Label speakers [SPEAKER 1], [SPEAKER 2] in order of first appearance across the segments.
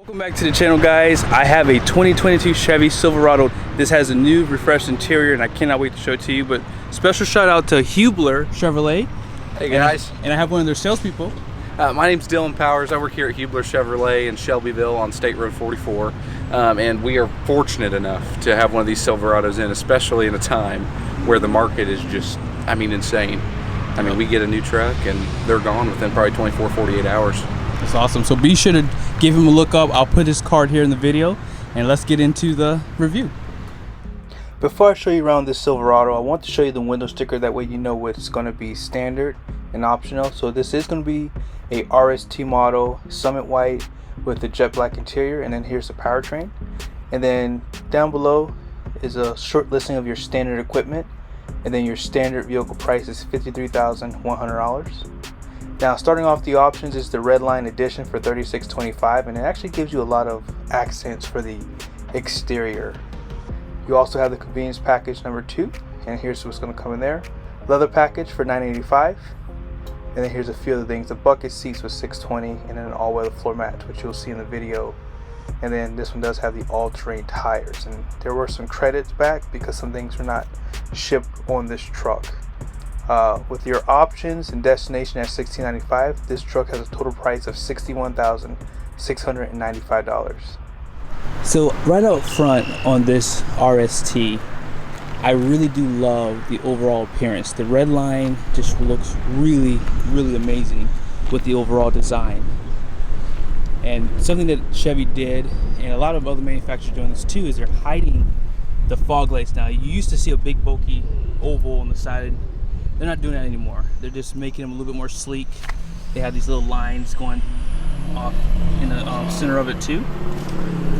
[SPEAKER 1] Welcome back to the channel, guys. I have a 2022 Chevy Silverado. This has a new refreshed interior and I cannot wait to show it to you. But special shout out to Hubler Chevrolet.
[SPEAKER 2] Hey guys.
[SPEAKER 1] And I have one of their salespeople.
[SPEAKER 2] My name's Dylan Powers. I work here at Hubler Chevrolet in Shelbyville on State Road 44. And we are fortunate enough to have one of these Silverados in, especially in a time where the market is just, I mean, insane. I mean, we get a new truck and they're gone within probably 24, 48 hours.
[SPEAKER 1] That's awesome. So be sure to give him a look up. I'll put his card here in the video and let's get into the review. Before I show you around this Silverado, I want to show you the window sticker. That way you know what's going to be standard and optional. So this is going to be a RST model, Summit White with the jet black interior, and then here's the powertrain. And then down below is a short listing of your standard equipment, and then your standard vehicle price is $53,100. Now, starting off the options is the Redline edition for $36.25, and it actually gives you a lot of accents for the exterior. You also have the convenience package number 2, and here's what's going to come in there. Leather package for $9.85, and then here's a few other things. The bucket seats was $6.20, and then an all-weather floor mat, which you'll see in the video. And then this one does have the all-terrain tires, and there were some credits back because some things were not shipped on this truck. With your options and destination at $16.95, this truck has a total price of $61,695. So right out front on this RST, I really do love the overall appearance. The Redline just looks really, really amazing with the overall design. And something that Chevy did, and a lot of other manufacturers doing this too, is they're hiding the fog lights now. You used to see a big bulky oval on the side. They're not doing that anymore. They're just making them a little bit more sleek. They have these little lines going off in the center of it too.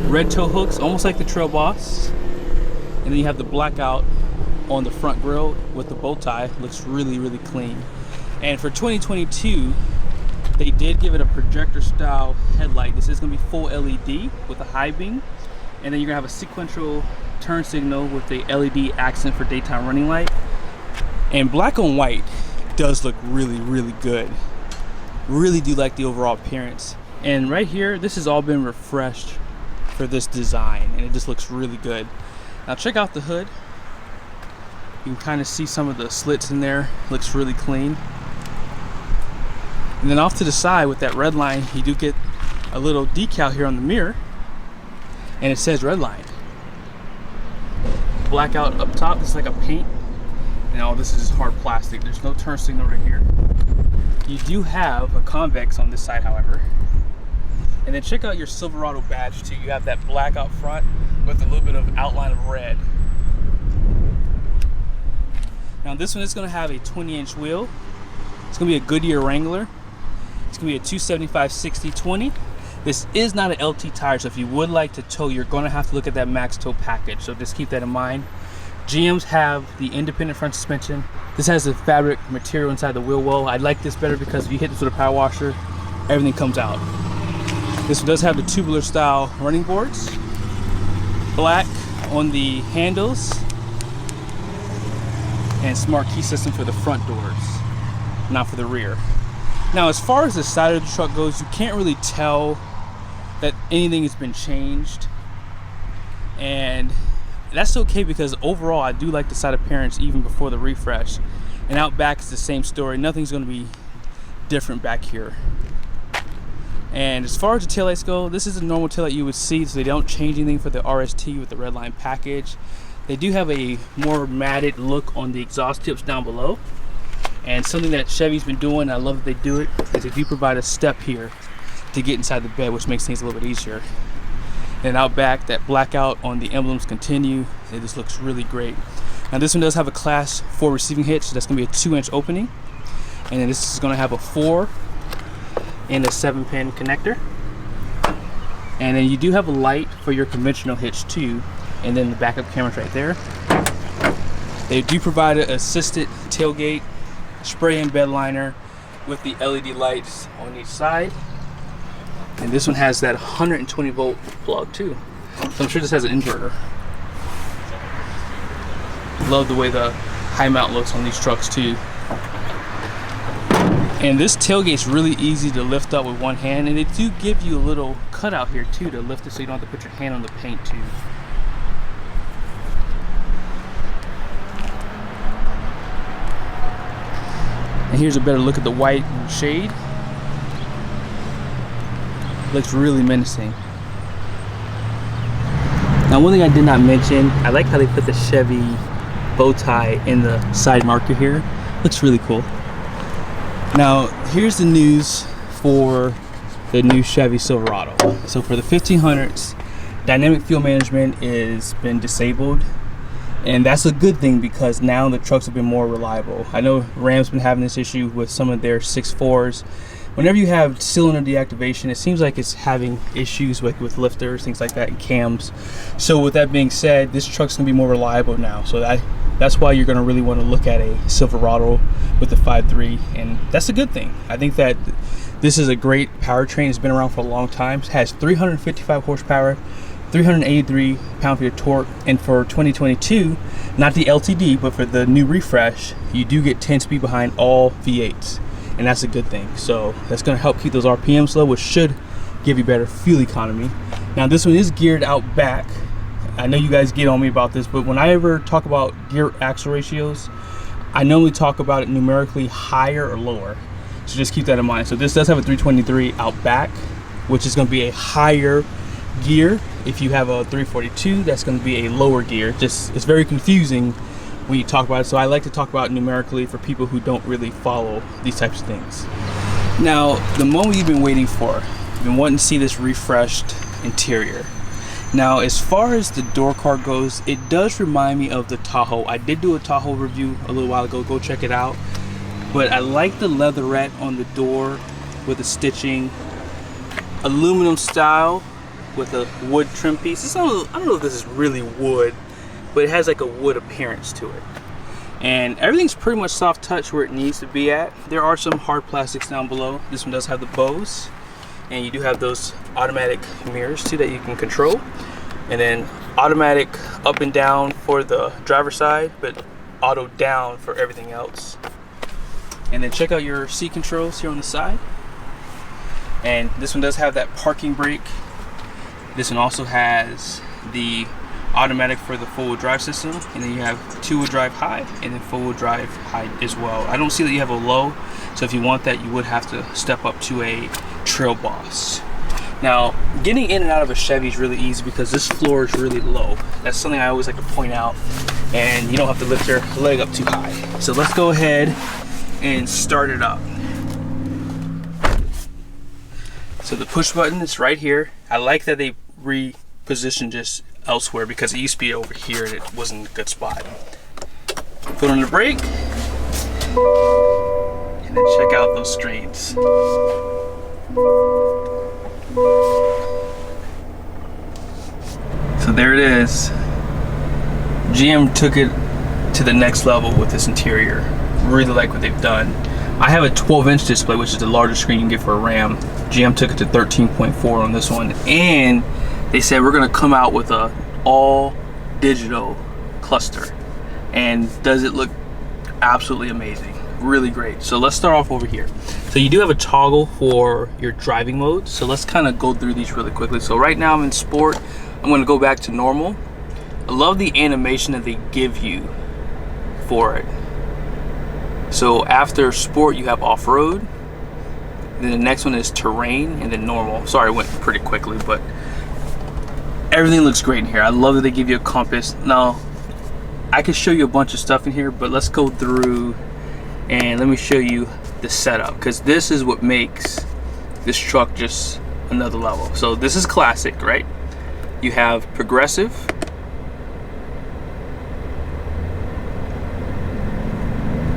[SPEAKER 1] Red tow hooks, almost like the Trail Boss. And then you have the blackout on the front grille with the bow tie. Looks really, really clean. And for 2022, they did give it a projector style headlight. This is going to be full LED with a high beam. And then you're going to have a sequential turn signal with the LED accent for daytime running light. And black on white does look really, really good. Really do like the overall appearance. And right here, this has all been refreshed for this design, and it just looks really good. Now check out the hood. You can kind of see some of the slits in there. Looks really clean. And then off to the side with that Redline, you do get a little decal here on the mirror, and it says Redline. Blackout up top, it's like a paint. Now this is just hard plastic. There's no turn signal right here. You do have a convex on this side, however. And then check out your Silverado badge too. You have that black out front with a little bit of outline of red. Now this one is going to have a 20-inch wheel. It's going to be a Goodyear Wrangler. It's going to be a 275/60/20. This is not an LT tire, so if you would like to tow, you're going to have to look at that max tow package. So just keep that in mind. GMs have the independent front suspension. This has the fabric material inside the wheel well. I like this better because if you hit this with a power washer, everything comes out. This one does have the tubular style running boards. Black on the handles. And smart key system for the front doors, not for the rear. Now as far as the side of the truck goes, you can't really tell that anything has been changed. And that's okay because overall I do like the side appearance even before the refresh. And out back it's the same story. Nothing's going to be different back here. And as far as the taillights go, this is a normal taillight you would see, so they don't change anything for the RST with the Redline package. They do have a more matted look on the exhaust tips down below. And something that Chevy's been doing, I love that they do it, is they do provide a step here to get inside the bed, which makes things a little bit easier. And out back, that blackout on the emblems continue. It just looks really great. Now this one does have a class 4 receiving hitch. That's going to be a 2-inch opening. And then this is going to have a 4 and a 7-pin connector. And then you do have a light for your conventional hitch too. And then the backup camera's right there. They do provide an assisted tailgate, spray in bed liner with the LED lights on each side. And this one has that 120 volt plug too. So I'm sure this has an inverter. Love the way the high mount looks on these trucks too. And this tailgate's really easy to lift up with one hand, and they do give you a little cutout here too to lift it so you don't have to put your hand on the paint too. And here's a better look at the white shade. Looks really menacing. Now, one thing I did not mention, I like how they put the Chevy bow tie in the side marker here. Looks really cool. Now, here's the news for the new Chevy Silverado. So for the 1500s, dynamic fuel management has been disabled. And that's a good thing because now the trucks have been more reliable. I know Ram's been having this issue with some of their 6.4s. Whenever you have cylinder deactivation, it seems like it's having issues with lifters, things like that, and cams. So with that being said, this truck's gonna be more reliable now. So that's why you're gonna really wanna look at a Silverado with the 5.3, and that's a good thing. I think that this is a great powertrain. It's been around for a long time. It has 355 horsepower, 383 pound-feet of torque, and for 2022, not the LTD, but for the new refresh, you do get 10 speed behind all V8s. And that's a good thing. So that's going to help keep those RPMs low, which should give you better fuel economy. Now this one is geared out back. I know you guys get on me about this, but when I ever talk about gear axle ratios, I normally talk about it numerically higher or lower. So just keep that in mind. So this does have a 323 out back, which is going to be a higher gear. If you have a 342, that's going to be a lower gear. It's very confusing when you talk about it, so I like to talk about it numerically for people who don't really follow these types of things. Now, the moment you've been waiting for, you've been wanting to see this refreshed interior. Now, as far as the door card goes, it does remind me of the Tahoe. I did do a Tahoe review a little while ago, go check it out. But I like the leatherette on the door with the stitching, aluminum style with a wood trim piece. I don't know if this is really wood, but it has like a wood appearance to it. And everything's pretty much soft touch where it needs to be at. There are some hard plastics down below. This one does have the bows, and you do have those automatic mirrors too that you can control. And then automatic up and down for the driver's side, but auto down for everything else. And then check out your seat controls here on the side. And this one does have that parking brake. This one also has the automatic for the four-wheel drive system, and then you have two-wheel drive high and then four-wheel drive high as well. I don't see that you have a low, so if you want that, you would have to step up to a Trail Boss. Now, getting in and out of a Chevy is really easy because this floor is really low. That's something I always like to point out, and you don't have to lift your leg up too high. So let's go ahead and start it up. So the push button is right here. I like that they repositioned just elsewhere because it used to be over here and it wasn't a good spot. Put on the brake and then check out those screens. So there it is. GM took it to the next level with this interior. Really like what they've done. I have a 12-inch display, which is the largest screen you can get for a Ram. GM took it to 13.4 on this one, and they said we're gonna come out with a all digital cluster. And does it look absolutely amazing? Really great. So let's start off over here. So you do have a toggle for your driving mode. So let's kind of go through these really quickly. So right now I'm in sport. I'm gonna go back to normal. I love the animation that they give you for it. So after sport you have off-road. Then the next one is terrain, and then normal. Sorry, it went pretty quickly, but everything looks great in here. I love that they give you a compass. Now, I could show you a bunch of stuff in here, but let's go through and let me show you the setup, because this is what makes this truck just another level. So this is classic, right? You have progressive,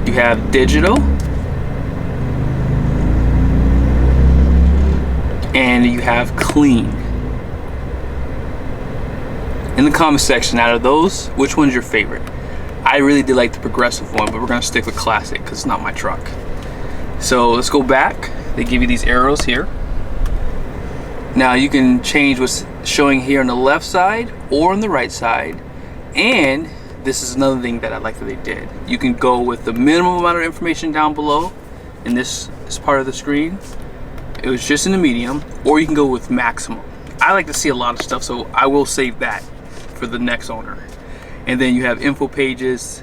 [SPEAKER 1] you have digital, and you have clean. In the comment section, out of those, which one's your favorite? I really did like the progressive one, but we're gonna stick with classic because it's not my truck. So let's go back. They give you these arrows here. Now you can change what's showing here on the left side or on the right side. And this is another thing that I like that they did. You can go with the minimum amount of information down below in this part of the screen. It was just in the medium, or you can go with maximum. I like to see a lot of stuff, so I will save that for the next owner. And then you have info pages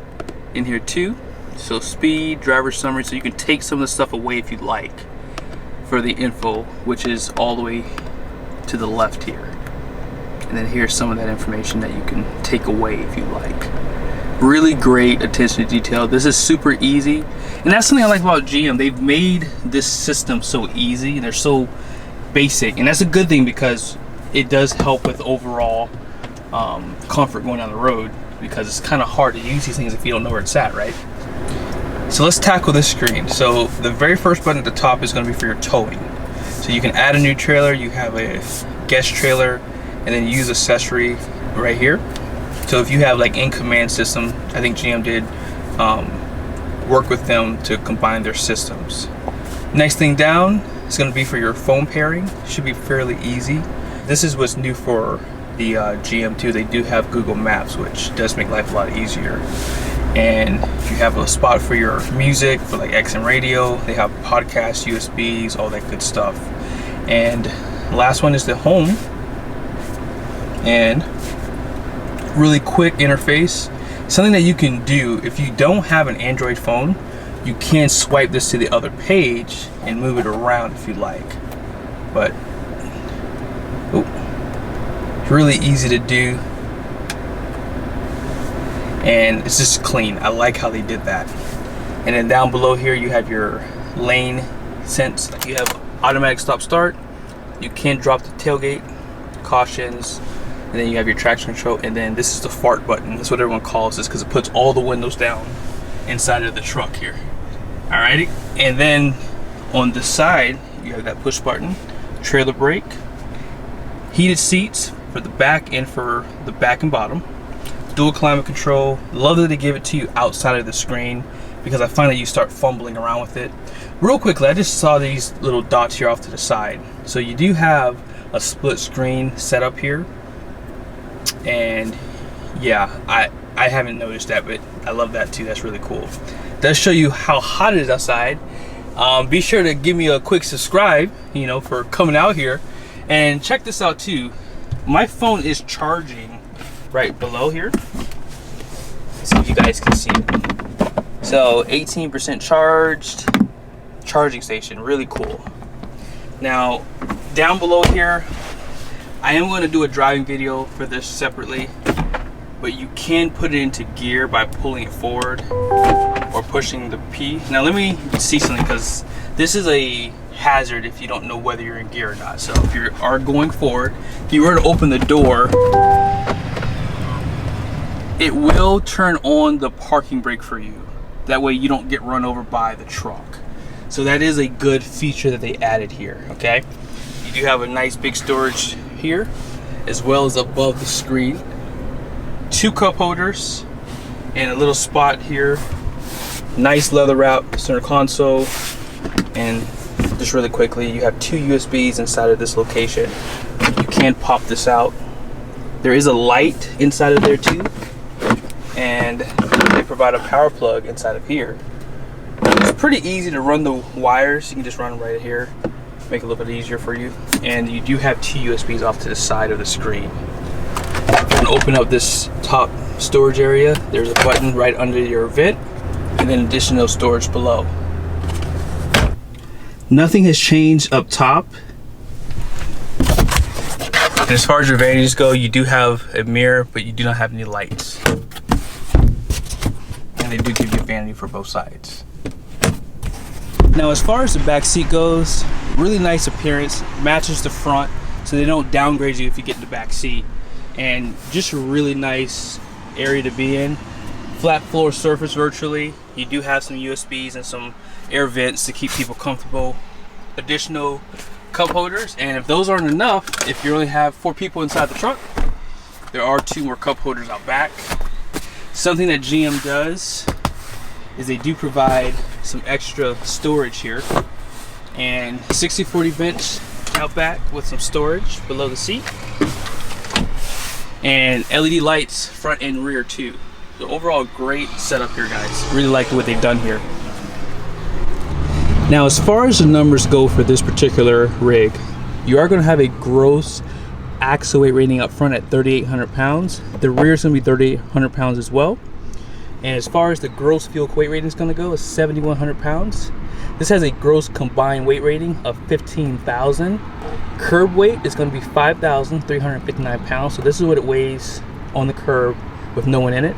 [SPEAKER 1] in here too. So speed, driver summary, so you can take some of the stuff away if you'd like for the info, which is all the way to the left here. And then here's some of that information that you can take away if you like. Really great attention to detail. This is super easy. And that's something I like about GM. They've made this system so easy and they're so basic. And that's a good thing because it does help with overall comfort going down the road, because it's kind of hard to use these things if you don't know where it's at, right? So let's tackle this screen. So the very first button at the top is going to be for your towing. So you can add a new trailer, you have a guest trailer, and then use accessory right here. So if you have like in-command system, I think GM did work with them to combine their systems. Next thing down is going to be for your phone pairing. Should be fairly easy. This is what's new for the GM too. They do have Google Maps, which does make life a lot easier. And you have a spot for your music, for like XM radio. They have podcasts, USBs, all that good stuff. And last one is the home. And really quick interface. Something that you can do if you don't have an Android phone, you can swipe this to the other page and move it around if you like. But it's really easy to do. And it's just clean. I like how they did that. And then down below here you have your lane sense. You have automatic stop start. You can drop the tailgate, cautions, and then you have your traction control. And then this is the fart button. That's what everyone calls this because it puts all the windows down inside of the truck here. Alrighty. And then on the side you have that push button, trailer brake, heated seats for the back and for the back and bottom. Dual climate control. Love that they give it to you outside of the screen because I find that you start fumbling around with it. Real quickly, I just saw these little dots here off to the side. So you do have a split screen setup here. And yeah, I haven't noticed that, but I love that too. That's really cool. It does show you how hot it is outside. Be sure to give me a quick subscribe, you know, for coming out here. And check this out too. My phone is charging right below here. So you guys can see it. So 18% charged, charging station, really cool. Now down below here, I am going to do a driving video for this separately, but you can put it into gear by pulling it forward or pushing the P. Now let me see something, because this is a hazard if you don't know whether you're in gear or not. So if you are going forward, if you were to open the door, it will turn on the parking brake for you. That way you don't get run over by the truck. So that is a good feature that they added here, okay? You do have a nice big storage here, as well as above the screen. 2 cup holders and a little spot here. Nice leather wrap center console. And just really quickly, you have 2 USBs inside of this location. You can pop this out. There is a light inside of there too. And they provide a power plug inside of here. It's pretty easy to run the wires. You can just run them right here, make it a little bit easier for you. And you do have 2 USBs off to the side of the screen. And open up this top storage area. There's a button right under your vent, and then additional storage below. Nothing has changed up top. And as far as your vanities go, you do have a mirror, but you do not have any lights. And they do give you a vanity for both sides. Now as far as the back seat goes, really nice appearance, matches the front, so they don't downgrade you if you get in the back seat. And just a really nice area to be in. Flat floor surface virtually. You do have some USBs and some air vents to keep people comfortable. Additional cup holders, and if those aren't enough, if you only have 4 people inside the truck, there are 2 more cup holders out back. Something that GM does is they do provide some extra storage here, and 60/40 bench out back with some storage below the seat, and LED lights front and rear too. So overall, great setup here, guys. Really like what they've done here. Now, as far as the numbers go for this particular rig, you are going to have a gross axle weight rating up front at 3,800 pounds. The rear is going to be 3,800 pounds as well. And as far as the gross fuel weight rating is going to go, is 7,100 pounds. This has a gross combined weight rating of 15,000. Curb weight is going to be 5,359 pounds. So this is what it weighs on the curb with no one in it.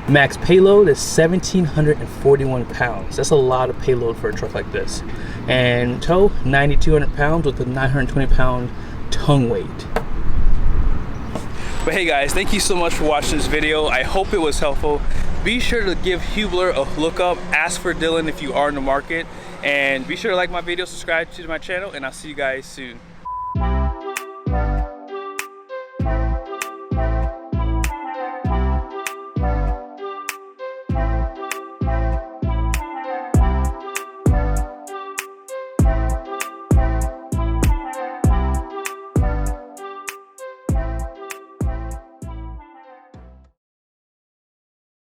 [SPEAKER 1] Max payload is 1,741 pounds. That's a lot of payload for a truck like this. And tow, 9,200 pounds with a 920 pound tongue weight. But hey guys, thank you so much for watching this video. I hope it was helpful. Be sure to give Hubler a look up. Ask for Dylan if you are in the market. And be sure to like my video, subscribe to my channel, and I'll see you guys soon.